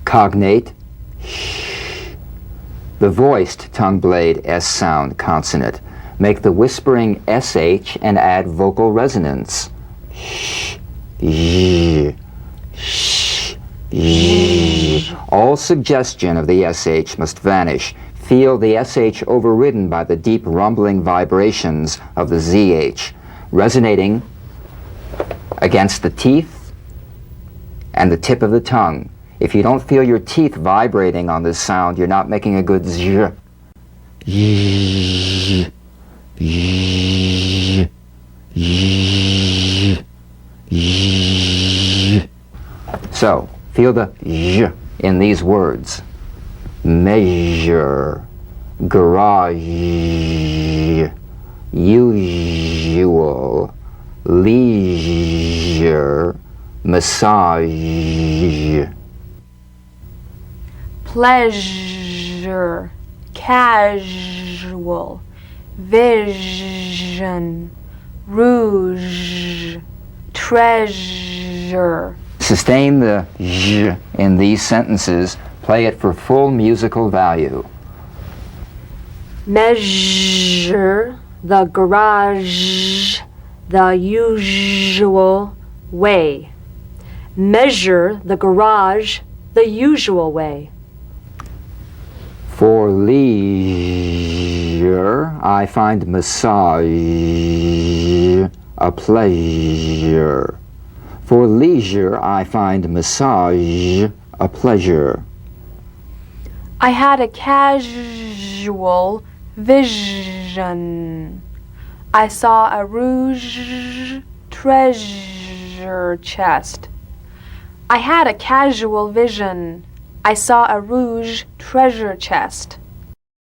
Cognate, the voiced tongue blade S sound consonant. Make the whispering SH and add vocal resonance. All suggestion of the SH must vanish. Feel the SH overridden by the deep rumbling vibrations of the ZH, resonating against the teeth and the tip of the tongue. If you don't feel your teeth vibrating on this sound, you're not making a good Z. So, feel the Z in these words. Measure, garage, usual, leisure, massage. Pleasure, casual, vision, rouge, treasure. Sustain the j in these sentences. Play it for full musical value. Measure the garage the usual way. Measure the garage the usual way. For leisure, I find massage a pleasure. For leisure, I find massage a pleasure. I had a casual vision. I saw a rouge treasure chest. I had a casual vision. I saw a rouge treasure chest.